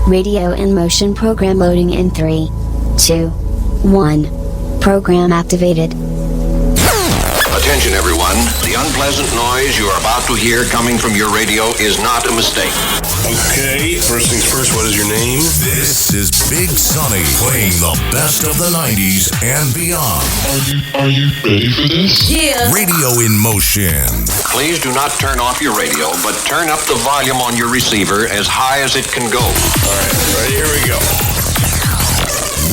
Radio in motion. Program loading in 3, 2, 1. Program activated. Attention everyone, the unpleasant noise you are about to hear coming from your radio is not a mistake. Okay, first things first, what is your name? This is Big Sonny playing the best of the 90s and beyond. Are you ready for this? Yeah. Radio in motion. Please do not turn off your radio, but turn up the volume on your receiver as high as it can go. All right, ready? Here we go.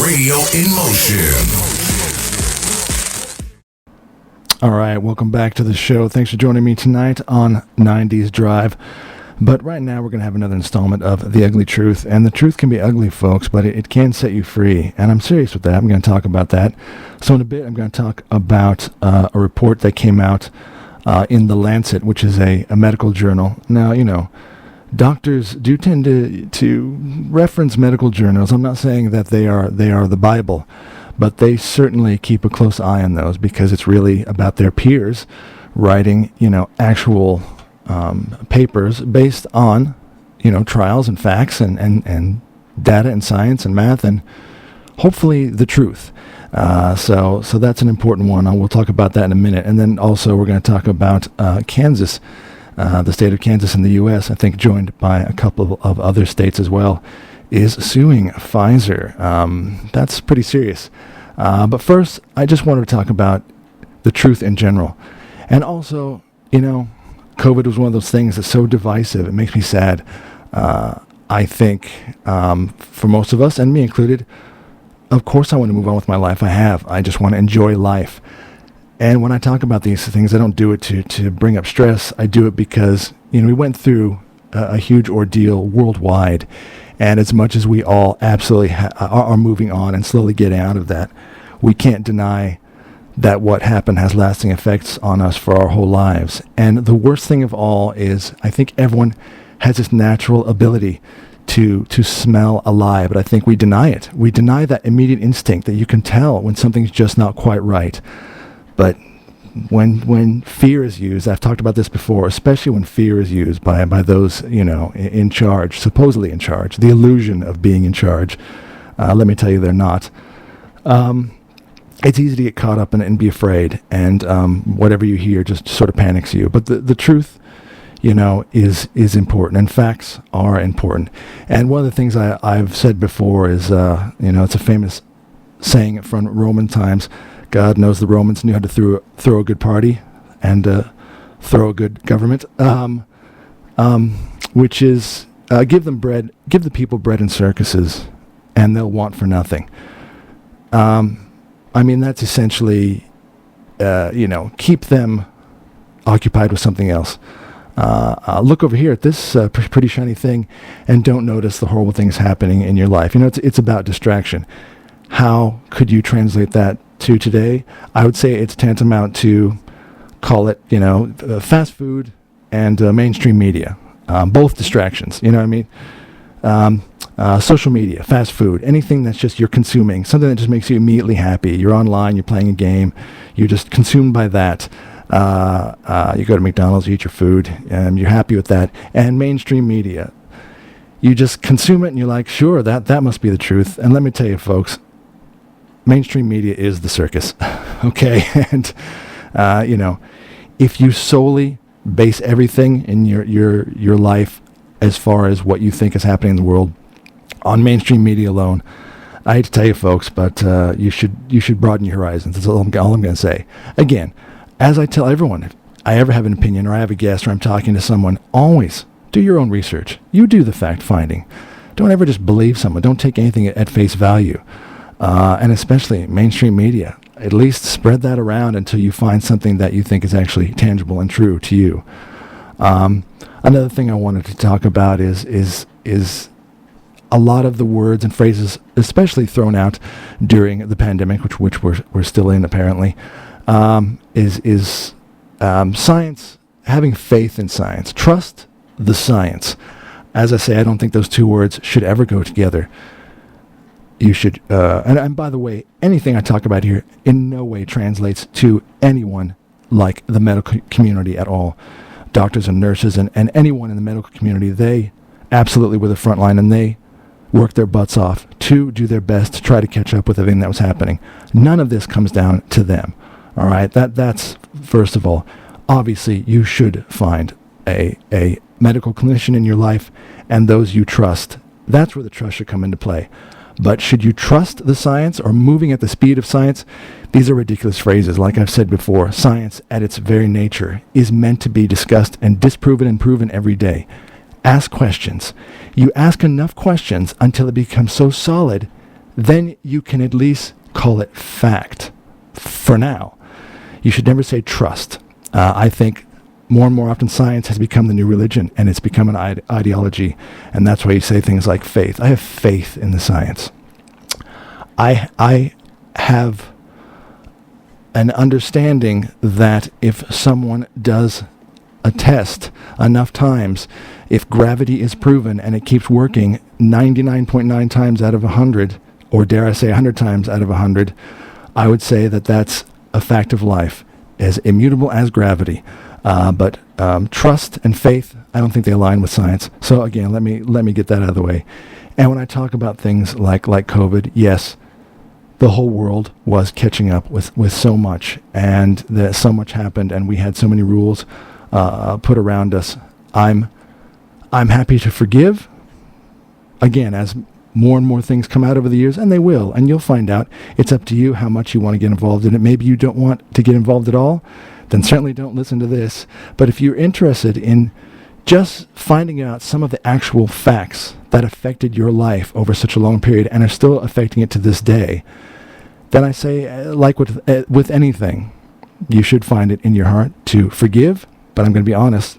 Radio in motion. All right, welcome back to the show. Thanks for joining me tonight on 90s Drive. But right now we're going to have another installment of The Ugly Truth. And the truth can be ugly, folks, but it can set you free. And I'm serious with that. I'm going to talk about that. So in a bit, I'm going to talk about a report that came out in The Lancet, which is a medical journal. Now, you know, doctors do tend to reference medical journals. I'm not saying that they are the Bible, but they certainly keep a close eye on those because it's really about their peers writing, you know, actual papers based on, you know, trials and facts and data and science and math and hopefully the truth. So that's an important one. We'll talk about that in a minute. And then also we're going to talk about Kansas, the state of Kansas in the U.S., I think joined by a couple of other states as well, is suing Pfizer. That's pretty serious. But first, I just wanted to talk about the truth in general. And also, you know, COVID was one of those things that's so divisive. It makes me sad. I think for most of us, and me included, of course I want to move on with my life. I just want to enjoy life. And when I talk about these things, I don't do it to bring up stress. I do it because, you know, we went through a huge ordeal worldwide. And as much as we all absolutely are moving on and slowly getting out of that, we can't deny that what happened has lasting effects on us for our whole lives. And the worst thing of all is I think everyone has this natural ability to smell a lie, but I think we deny it. We deny that immediate instinct that you can tell when something's just not quite right. But when fear is used, I've talked about this before, especially when fear is used by those, you know, in charge, supposedly in charge, the illusion of being in charge, let me tell you they're not. It's easy to get caught up in it and be afraid, and whatever you hear just sort of panics you. But the truth, you know, is important, and facts are important. And one of the things I've said before is, you know, it's a famous saying from Roman times, God knows the Romans knew how to throw a good party and throw a good government, which is give the people bread and circuses, and they'll want for nothing. I mean, that's essentially, you know, keep them occupied with something else. Look over here at this pretty shiny thing and don't notice the horrible things happening in your life. You know, it's about distraction. How could you translate that to today? I would say it's tantamount to call it, you know, fast food and mainstream media. Both distractions, you know what I mean? Social media, fast food, anything that's just you're consuming, something that just makes you immediately happy. You're online, you're playing a game, you're just consumed by that. You go to McDonald's, you eat your food, and you're happy with that. And mainstream media, you just consume it and you're like, sure, that must be the truth. And let me tell you, folks, mainstream media is the circus, okay? And, you know, if you solely base everything in your life as far as what you think is happening in the world on mainstream media alone, I hate to tell you, folks, but you should broaden your horizons. That's all I'm going to say. Again, as I tell everyone, if I ever have an opinion or I have a guest or I'm talking to someone, always do your own research. You do the fact finding. Don't ever just believe someone. Don't take anything at face value. And especially mainstream media. At least spread that around until you find something that you think is actually tangible and true to you. Another thing I wanted to talk about is a lot of the words and phrases, especially thrown out during the pandemic, which we're still in apparently, is science, having faith in science. Trust the science. As I say, I don't think those two words should ever go together. You should, and by the way, anything I talk about here in no way translates to anyone like the medical community at all. Doctors and nurses and anyone in the medical community, they absolutely were the front line, and they work their butts off to do their best to try to catch up with everything that was happening. None of this comes down to them. All right, that's first of all. Obviously, you should find a medical clinician in your life and those you trust. That's where the trust should come into play. But should you trust the science or moving at the speed of science? These are ridiculous phrases. Like I've said before, science at its very nature is meant to be discussed and disproven and proven every day. Ask questions. You ask enough questions until it becomes so solid, then you can at least call it fact. For now, you should never say trust. I think more and more often science has become the new religion, and it's become an ideology, and that's why you say things like faith. I have faith in the science. I have an understanding that if someone does a test enough times, if gravity is proven and it keeps working 99.9 times out of 100, or dare I say 100 times out of 100, I would say that that's a fact of life, as immutable as gravity. But trust and faith, I don't think they align with science. So again, let me get that out of the way. And when I talk about things like COVID, yes, the whole world was catching up with so much, and so much happened, and we had so many rules put around us. I'm happy to forgive. Again, as more and more things come out over the years, and they will, and you'll find out. It's up to you how much you want to get involved in it. Maybe you don't want to get involved at all, then certainly don't listen to this. But if you're interested in just finding out some of the actual facts that affected your life over such a long period and are still affecting it to this day, then I say, like with anything, you should find it in your heart to forgive. But I'm going to be honest,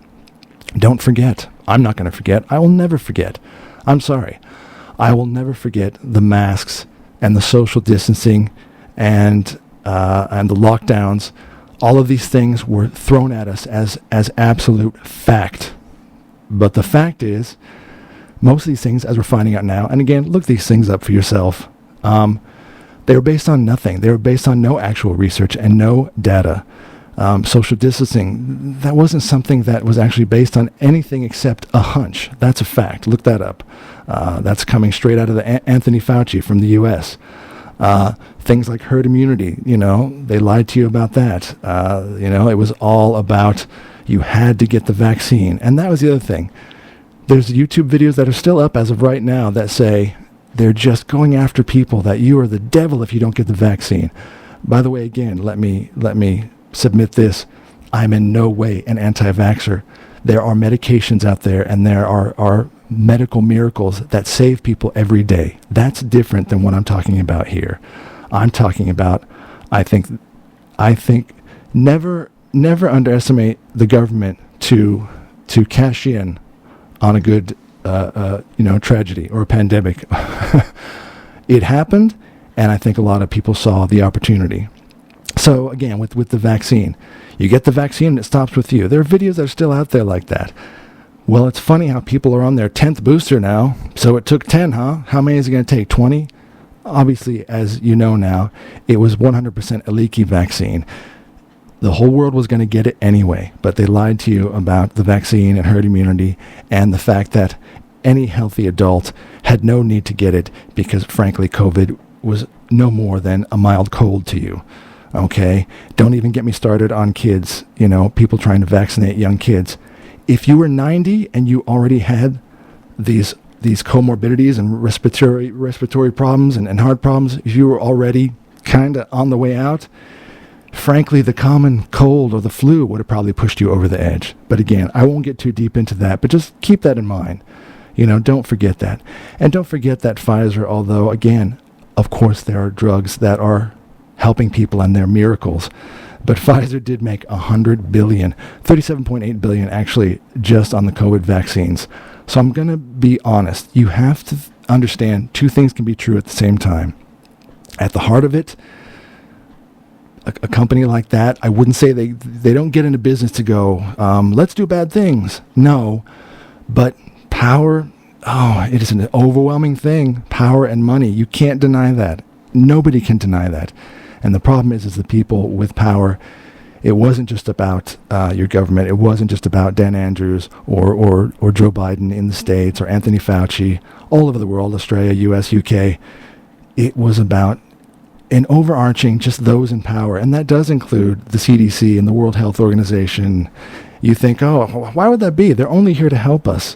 don't forget. I'm not going to forget. I will never forget. I'm sorry. I will never forget the masks and the social distancing and the lockdowns. All of these things were thrown at us as absolute fact. But the fact is, most of these things, as we're finding out now, and again, look these things up for yourself, they were based on nothing. They were based on no actual research and no data. Social distancing, that wasn't something that was actually based on anything except a hunch. That's a fact. Look that up. That's coming straight out of the Anthony Fauci from the U.S. Things like herd immunity, they lied to you about that. It was all about you had to get the vaccine. And that was the other thing. There's YouTube videos that are still up as of right now that say they're just going after people, that you are the devil if you don't get the vaccine. By the way, again, let me submit this. I'm in no way an anti-vaxxer. There are medications out there, and there are medical miracles that save people every day. That's different than what I'm talking about here. I'm talking about, I think never underestimate the government to cash in on a good tragedy or a pandemic. It happened, and I think a lot of people saw the opportunity. So again, with the vaccine, you get the vaccine and it stops with you. There are videos that are still out there like that. Well, it's funny how people are on their 10th booster now. So it took 10, huh? How many is it going to take? 20? Obviously, as you know now, it was 100% a leaky vaccine. The whole world was going to get it anyway, but they lied to you about the vaccine and herd immunity and the fact that any healthy adult had no need to get it because, frankly, COVID was no more than a mild cold to you. Okay? Don't even get me started on kids, people trying to vaccinate young kids. If you were 90 and you already had these comorbidities and respiratory problems and heart problems, if you were already kind of on the way out, frankly, the common cold or the flu would have probably pushed you over the edge. But again, I won't get too deep into that, but just keep that in mind. Don't forget that. And don't forget that Pfizer, although, again, of course, there are drugs that are helping people and they're miracles. But Pfizer did make $100 billion, $37.8 billion actually just on the COVID vaccines. So I'm going to be honest. You have to understand two things can be true at the same time. At the heart of it, a company like that, I wouldn't say they don't get into business to go, let's do bad things. No, but power, it is an overwhelming thing. Power and money, you can't deny that. Nobody can deny that. And the problem is the people with power, It wasn't just about your government. It wasn't just about Dan Andrews or Joe Biden in the States or Anthony Fauci all over the world, Australia, US, UK. It was about an overarching, just those in power. And that does include the CDC and the World Health Organization. You think, oh, why would that be? They're only here to help us.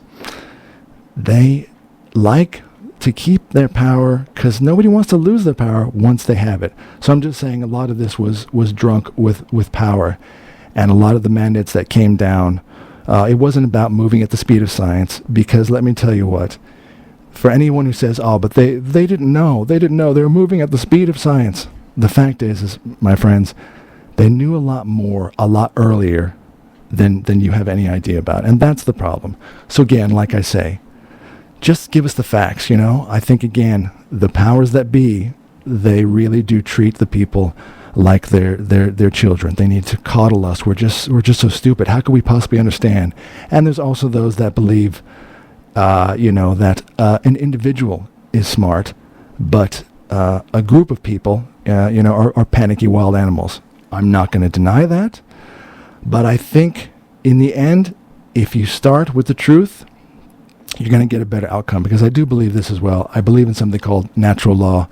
They like to keep their power because nobody wants to lose their power once they have it. So I'm just saying a lot of this was drunk with power. And a lot of the mandates that came down, it wasn't about moving at the speed of science, because let me tell you what, for anyone who says, oh, but they didn't know, they were moving at the speed of science. The fact is, my friends, they knew a lot more, a lot earlier than you have any idea about. And that's the problem. So again, like I say, just give us the facts, you know. I think, again, the powers that be, they really do treat the people like their children. They need to coddle us. We're just so stupid. How could we possibly understand? And there's also those that believe, that an individual is smart, but a group of people, are panicky wild animals. I'm not going to deny that. But I think in the end, if you start with the truth, you're going to get a better outcome, because I do believe this as well. I believe in something called natural law.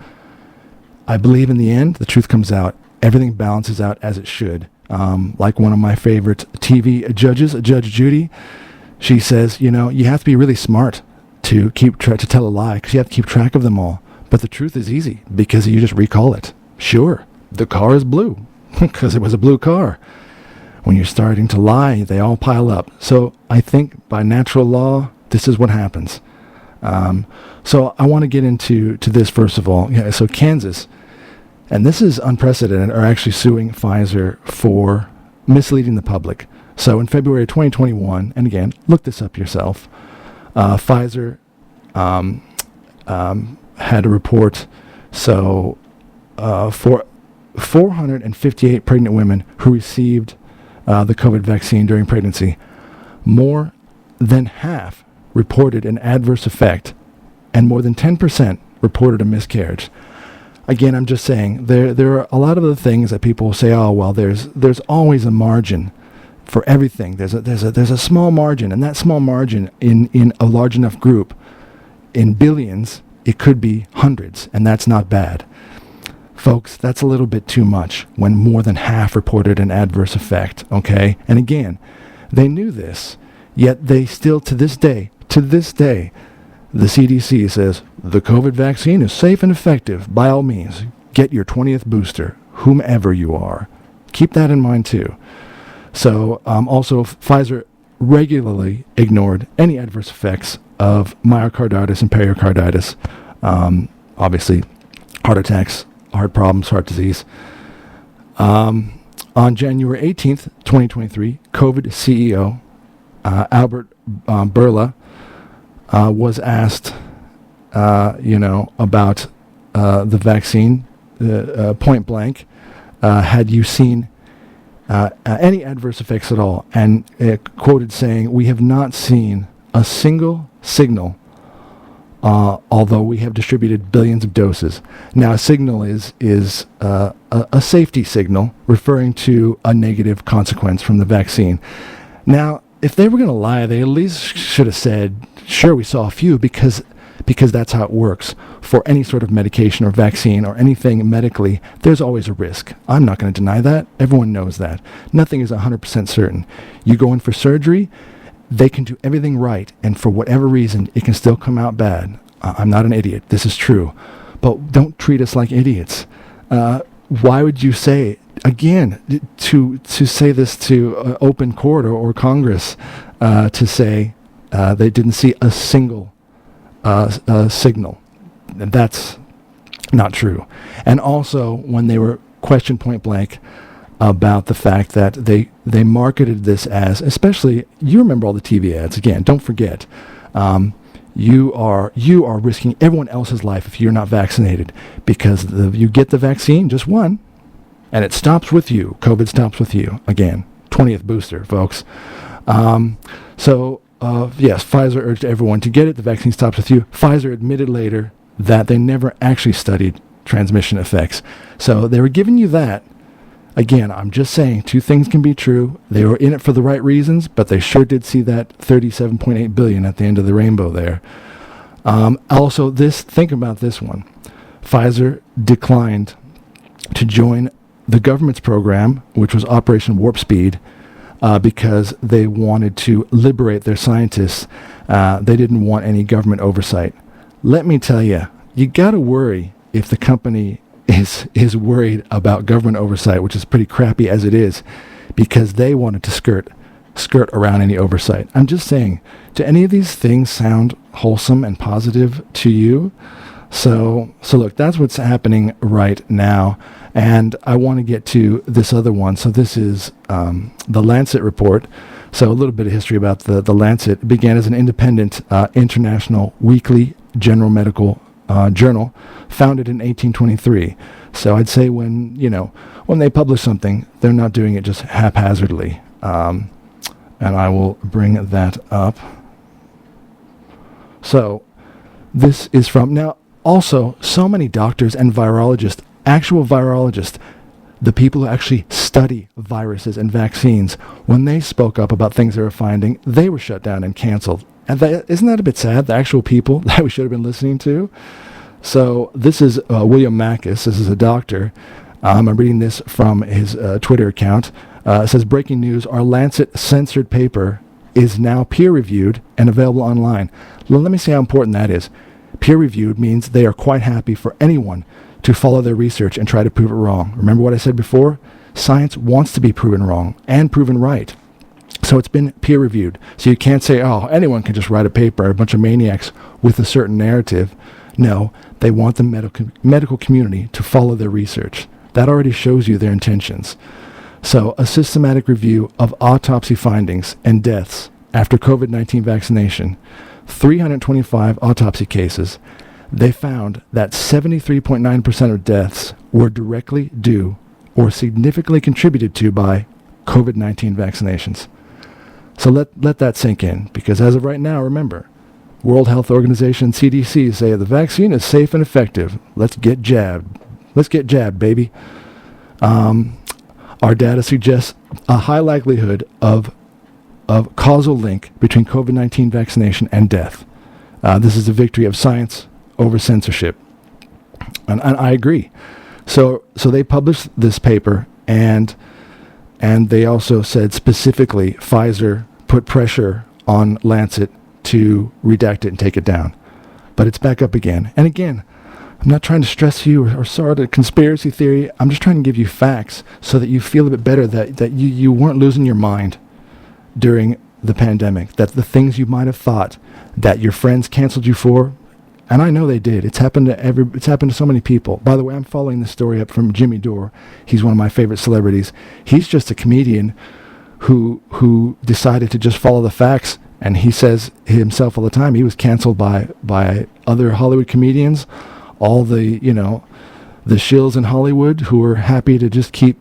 I believe in the end, the truth comes out. Everything balances out as it should. Like one of my favorite TV judges, Judge Judy, she says, you have to be really smart to to tell a lie, because you have to keep track of them all. But the truth is easy, because you just recall it. Sure, the car is blue, because it was a blue car. When you're starting to lie, they all pile up. So I think by natural law, this is what happens. So I want to get into this first of all. Yeah, so Kansas, and this is unprecedented, are actually suing Pfizer for misleading the public. So in February 2021, and again, look this up yourself, Pfizer had a report. So for 458 pregnant women who received the COVID vaccine during pregnancy, more than half reported an adverse effect, and more than 10% reported a miscarriage. Again, I'm just saying, there are a lot of the things that people say, oh, well, there's always a margin for everything. There's a small margin, and that small margin in a large enough group, in billions, it could be hundreds, and that's not bad. Folks, that's a little bit too much when more than half reported an adverse effect, okay? And again, they knew this, yet they still, to this day, the CDC says the COVID vaccine is safe and effective. By all means, get your 20th booster, whomever you are. Keep that in mind too. So also, Pfizer regularly ignored any adverse effects of myocarditis and pericarditis. Obviously, heart attacks, heart problems, heart disease. On January 18th, 2023, COVID CEO Albert Bourla was asked, about the vaccine, point blank. Had you seen any adverse effects at all? And quoted saying, "We have not seen a single signal, although we have distributed billions of doses." Now, a signal is a safety signal referring to a negative consequence from the vaccine. Now, if they were going to lie, they at least should have said, sure, we saw a few, because that's how it works. For any sort of medication or vaccine or anything medically, there's always a risk. I'm not going to deny that. Everyone knows that. Nothing is 100% certain. You go in for surgery, they can do everything right, and for whatever reason, it can still come out bad. I'm not an idiot. This is true. But don't treat us like idiots. Why would you say, again, to say this to open court or Congress, to say they didn't see a single signal? That's not true. And also, when they were questioned point blank about the fact that they marketed this as, especially, you remember all the TV ads, again, don't forget, you are risking everyone else's life if you're not vaccinated, because you get the vaccine, just one, and it stops with you. COVID stops with you. Again, 20th booster, folks. Yes, Pfizer urged everyone to get it. The vaccine stops with you. Pfizer admitted later that they never actually studied transmission effects. So they were giving you that Again, I'm just saying two things can be true. They were in it for the right reasons, but they sure did see that $37.8 billion at the end of the rainbow there. Also, think about this one. Pfizer declined to join the government's program, which was Operation Warp Speed, because they wanted to liberate their scientists. They didn't want any government oversight. Let me tell you, you got to worry if the company is worried about government oversight, which is pretty crappy as it is, because they wanted to skirt around any oversight. I'm just saying, do any of these things sound wholesome and positive to you? So look, that's what's happening right now. And I want to get to this other one. So this is the Lancet report. So a little bit of history about the Lancet. It began as an independent international weekly general medical journal, founded in 1823. So I'd say when they publish something, they're not doing it just haphazardly. And I will bring that up. So this is from, now also so many doctors and virologists, actual virologists, the people who actually study viruses and vaccines, when they spoke up about things they were finding, they were shut down and canceled. And isn't that a bit sad? The actual people that we should have been listening to. So this is William Mackis. This is a doctor. I'm reading this from his Twitter account. It says, breaking news, our Lancet censored paper is now peer-reviewed and available online. Well, let me see how important that is. Peer-reviewed means they are quite happy for anyone to follow their research and try to prove it wrong. Remember what I said before? Science wants to be proven wrong and proven right. So it's been peer-reviewed. So you can't say, oh, anyone can just write a paper, a bunch of maniacs with a certain narrative. No, they want the medical community to follow their research. That already shows you their intentions. So a systematic review of autopsy findings and deaths after COVID-19 vaccination, 325 autopsy cases, they found that 73.9% of deaths were directly due or significantly contributed to by COVID-19 vaccinations. So let that sink in, because as of right now, remember, World Health Organization, CDC, say the vaccine is safe and effective. Let's get jabbed. Let's get jabbed, baby. Our data suggests a high likelihood of causal link between COVID-19 vaccination and death. This is a victory of science over censorship. And I agree. So they published this paper, and they also said specifically Pfizer put pressure on Lancet to redact it and take it down. But it's back up again. And again, I'm not trying to stress you or start a conspiracy theory. I'm just trying to give you facts so that you feel a bit better that you weren't losing your mind during the pandemic, that the things you might have thought that your friends canceled you for, and I know they did. It's happened to so many people. By the way, I'm following this story up from Jimmy Dore. He's one of my favorite celebrities. He's just a comedian who decided to just follow the facts, and he says himself all the time he was canceled by other Hollywood comedians, all the the shills in Hollywood who were happy to just keep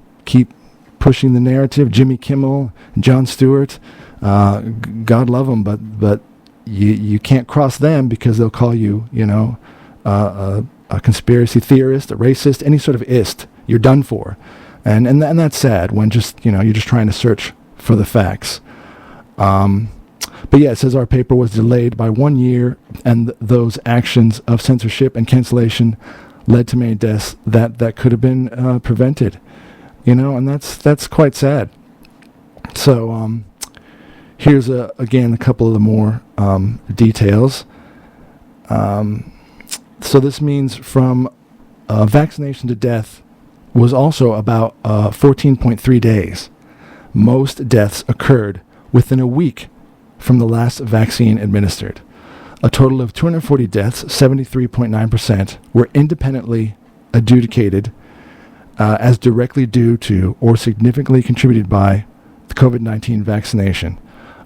pushing the narrative. Jimmy Kimmel, Jon Stewart, God love them, but you can't cross them because they'll call you a conspiracy theorist, a racist, any sort of ist. You're done for, and that's sad when just you're just trying to search for the facts. But yeah, it says our paper was delayed by 1 year, and those actions of censorship and cancellation led to many deaths that could have been prevented. And that's quite sad. So here's again a couple of the more details. So this means from vaccination to death was also about 14.3 days. Most deaths occurred within a week from the last vaccine administered. A total of 240 deaths, 73.9%, were independently adjudicated as directly due to or significantly contributed by the COVID-19 vaccination,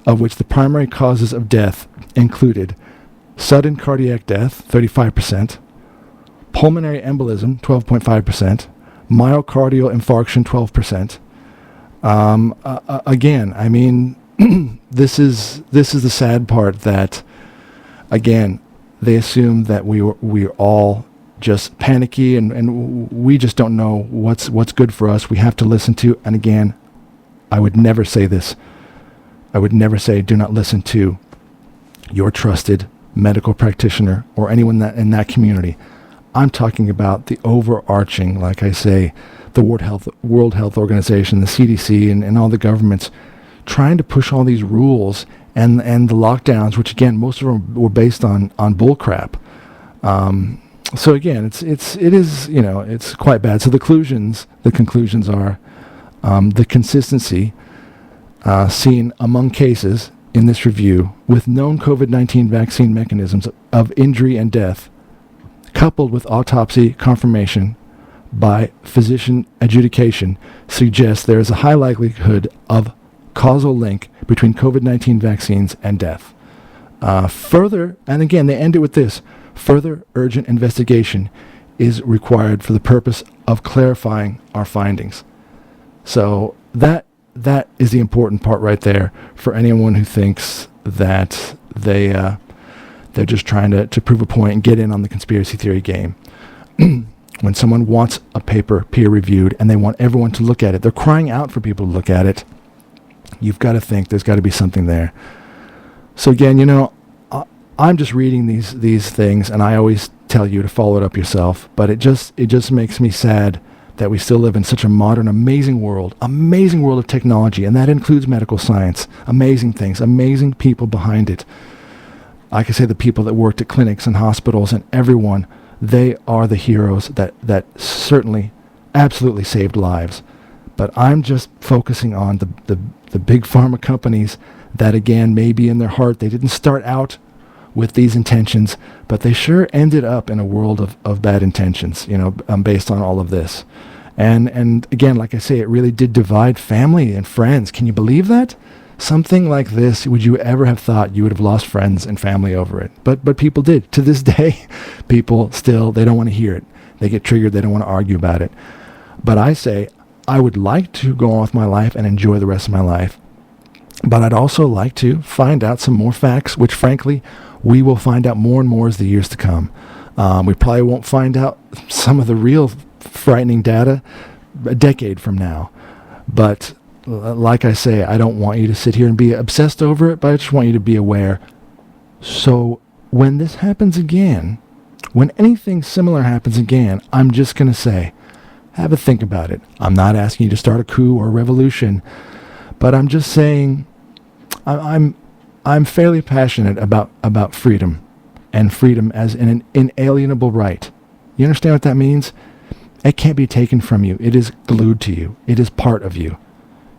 of which the primary causes of death included sudden cardiac death, 35%, pulmonary embolism, 12.5%, myocardial infarction, 12%. Again, I mean, this is the sad part, that again they assume that we all just panicky, and we just don't know what's good for us. We have to listen to, and again, I would never say this. I would never say do not listen to your trusted medical practitioner or anyone in that community. I'm talking about the overarching, like I say, the World Health Organization, the CDC, and all the governments trying to push all these rules and the lockdowns, which again, most of them were based on bull crap. So again, it is, you know, it's quite bad. So the conclusions are the consistency seen among cases in this review with known COVID-19 vaccine mechanisms of injury and death, coupled with autopsy confirmation by physician adjudication, suggests there is a high likelihood of causal link between COVID-19 vaccines and death. Further, and again, they end it with this, further urgent investigation is required for the purpose of clarifying our findings. So that is the important part right there for anyone who thinks that they're just trying to prove a point and get in on the conspiracy theory game. When someone wants a paper peer-reviewed and they want everyone to look at it, they're crying out for people to look at it. You've got to think there's got to be something there. So again, you know, I'm just reading these things, and I always tell you to follow it up yourself. But it just makes me sad that we still live in such a modern, amazing world of technology, and that includes medical science. Amazing things, amazing people behind it. Like I say, the people that worked at clinics and hospitals and everyone, they are the heroes that certainly, absolutely saved lives. But I'm just focusing on the big pharma companies that, again, maybe in their heart, they didn't start out with these intentions, but they sure ended up in a world of bad intentions, you know, based on all of this. And again, like I say, it really did divide family and friends. Can you believe that? Something like this, would you ever have thought you would have lost friends and family over it? But people did. To this day, people still, they don't want to hear it. They get triggered. They don't want to argue about it. But I say, I would like to go on with my life and enjoy the rest of my life. But I'd also like to find out some more facts, which frankly, we will find out more and more as the years to come. We probably won't find out some of the real frightening data a decade from now. But like I say, I don't want you to sit here and be obsessed over it, but I just want you to be aware. So when this happens again, when anything similar happens again, I'm just going to say, have a think about it. I'm not asking you to start a coup or a revolution, but I'm just saying I'm fairly passionate about freedom, and freedom as an inalienable right. You understand what that means? It can't be taken from you. It is glued to you. It is part of you.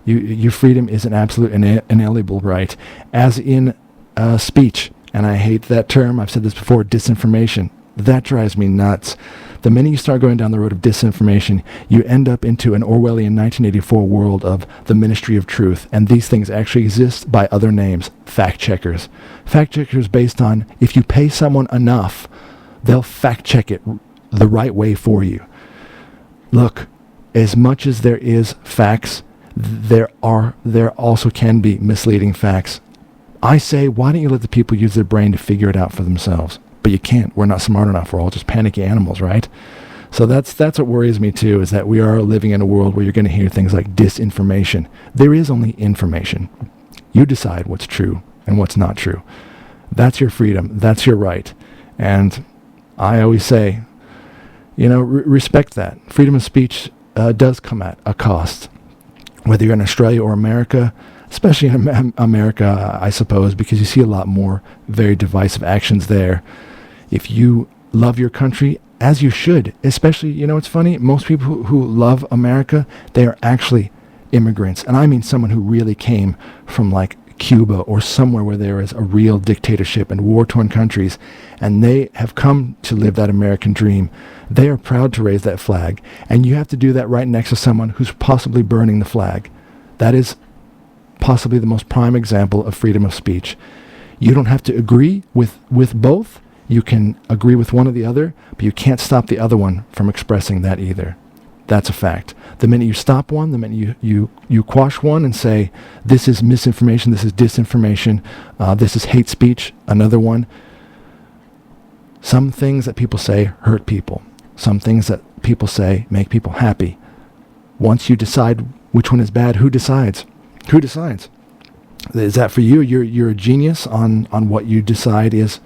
Your freedom is an absolute inalienable right, as in speech. And I hate that term. I've said this before, disinformation. That drives me nuts. The minute you start going down the road of disinformation, you end up into an Orwellian 1984 world of the Ministry of Truth. And these things actually exist by other names, fact checkers. Fact checkers based on if you pay someone enough, they'll fact check it the right way for you. Look, as much as there is facts, there also can be misleading facts. I say, why don't you let the people use their brain to figure it out for themselves? But you can't. We're not smart enough. We're all just panicky animals, right? So that's what worries me too, is that we are living in a world where you're going to hear things like disinformation. There is only information. You decide what's true and what's not true. That's your freedom. That's your right. And I always say, respect that. Freedom of speech does come at a cost. Whether you're in Australia or America, especially in America, I suppose, because you see a lot more very divisive actions there. If you love your country, as you should, especially, it's funny, most people who love America, they are actually immigrants. And I mean someone who really came from like Cuba or somewhere where there is a real dictatorship and war-torn countries, and they have come to live that American dream. They are proud to raise that flag. And you have to do that right next to someone who's possibly burning the flag. That is possibly the most prime example of freedom of speech. You don't have to agree with both. You can agree with one or the other, but you can't stop the other one from expressing that either. That's a fact. The minute you stop one, the minute you quash one and say, this is misinformation, this is disinformation, this is hate speech, another one. Some things that people say hurt people. Some things that people say make people happy. Once you decide which one is bad, who decides? Who decides? Is that for you? You're a genius on what you decide is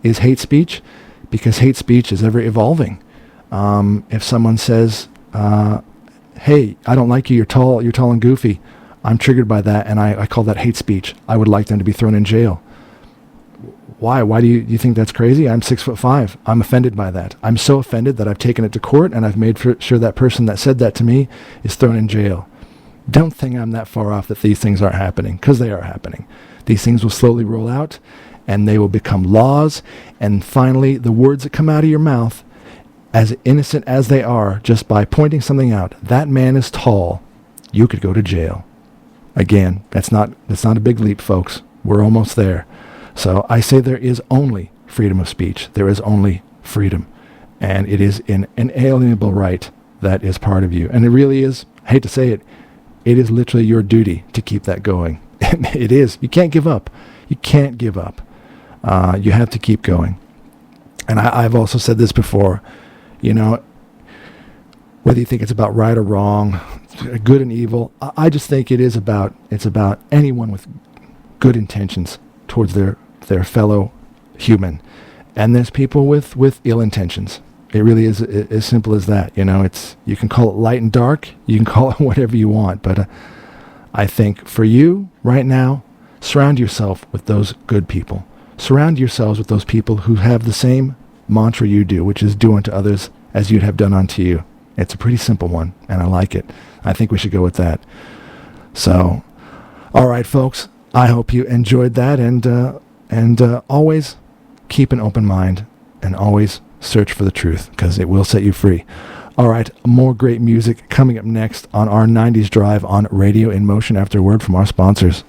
hate speech, because hate speech is ever evolving. If someone says, hey, I don't like you, you're tall and goofy, I'm triggered by that, and I call that hate speech. I would like them to be thrown in jail. Why? Why do you think that's crazy? I'm 6'5". I'm offended by that. I'm so offended that I've taken it to court, and I've made sure that person that said that to me is thrown in jail. Don't think I'm that far off that these things aren't happening, because they are happening. These things will slowly roll out, and they will become laws, and finally, the words that come out of your mouth, as innocent as they are, just by pointing something out, that man is tall, you could go to jail. Again, that's not a big leap, folks. We're almost there. So I say there is only freedom of speech. There is only freedom. And it is an inalienable right that is part of you. And it really is, I hate to say it, it is literally your duty to keep that going. It is. You can't give up. You can't give up. You have to keep going. And I've also said this before, whether you think it's about right or wrong, good and evil, I just think it's about anyone with good intentions towards their fellow human. And there's people with ill intentions. It really is as simple as that. You can call it light and dark, you can call it whatever you want, but I think for you right now, surround yourself with those good people. Surround yourselves with those people who have the same mantra you do, which is do unto others as you'd have done unto you. It's a pretty simple one, and I like it. I think we should go with that. So, all right, folks, I hope you enjoyed that, and always keep an open mind, and always search for the truth, because it will set you free. All right, more great music coming up next on our 90s Drive on Radio in Motion after a word from our sponsors.